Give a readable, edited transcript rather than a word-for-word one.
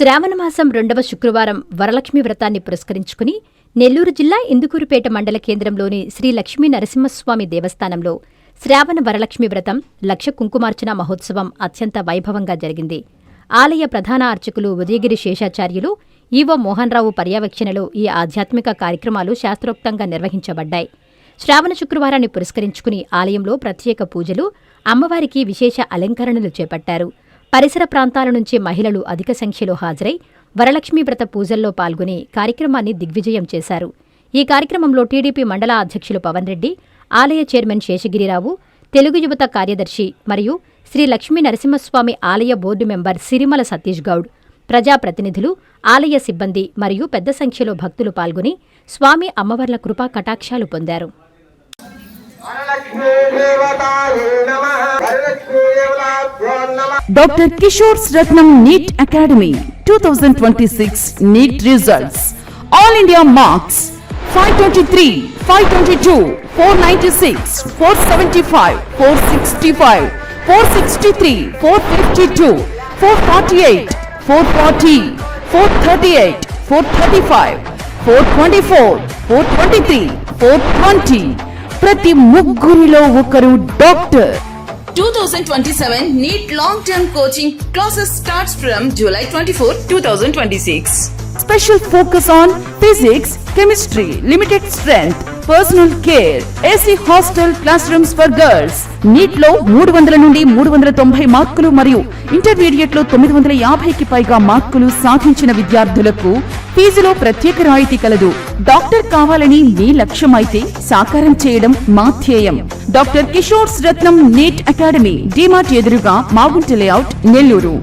శ్రావణమాసం 2వ శుక్రవారం వరలక్ష్మి వ్రతాన్ని పురస్కరించుకుని నెల్లూరు జిల్లా ఇందుకూరుపేట మండల కేంద్రంలోని శ్రీ లక్ష్మీ నరసింహస్వామి దేవస్థానంలో శ్రావణ వరలక్ష్మి వ్రతం లక్ష కుంకుమార్చన మహోత్సవం అత్యంత వైభవంగా జరిగింది. ఆలయ ప్రధాన అర్చకులు ఉదయగిరి శేషాచార్యులు, ఈవో మోహన్రావు పర్యవేక్షణలో ఈ ఆధ్యాత్మిక కార్యక్రమాలు శాస్త్రోక్తంగా నిర్వహించబడ్డాయి. శ్రావణ శుక్రవారాన్ని పురస్కరించుకుని ఆలయంలో ప్రత్యేక పూజలు, అమ్మవారికి విశేష అలంకరణలు చేపట్టారు. పరిసర ప్రాంతాల నుంచి మహిళలు అధిక సంఖ్యలో హాజరై వరలక్ష్మీ వ్రత పూజల్లో పాల్గొని కార్యక్రమాన్ని దిగ్విజయం చేశారు. ఈ కార్యక్రమంలో టీడీపీ మండల అధ్యక్షులు పవన్ రెడ్డి, ఆలయ చైర్మన్ శేషగిరిరావు, తెలుగు యువత కార్యదర్శి మరియు శ్రీ లక్ష్మీ నరసింహస్వామి ఆలయ బోర్డు మెంబర్ సిరిమల సతీష్ గౌడ్, ప్రజాప్రతినిధులు, ఆలయ సిబ్బంది మరియు పెద్ద సంఖ్యలో భక్తులు పాల్గొని స్వామి అమ్మవార్ల కృపా కటాక్షాలు పొందారు. Dr. Kishore's Ratnam NEET Academy 2026 NEET results. All India marks 523, 522, 496, 475, 465, 463, 452, 448, 440, 438, 435, 424, 423, 420. ప్రతి ముగ్గురిలో ఒకరు doctor. 2027 NEET long-term coaching classes starts from July 24, 2026. Special focus on physics, chemistry, limited strength, personal care, AC hostel classrooms for girls. NEET లో 300 నుండి 390 మార్కులు మరియు intermediate లో 950కి పైగా మార్కులు సాధించిన విద్యార్థులకు ఫీజులో ప్రత్యేక రాయితీ కలదు. డాక్టర్ కావాలని మీ లక్ష్యమైతే సాకారం చేయడం మా ధ్యేయం. డాక్టర్ కిషోర్స్ రత్నం NEET అకాడమీ, డిమార్ట్ ఎదురుగా, మాగుంట లేఅవుట్, నెల్లూరు.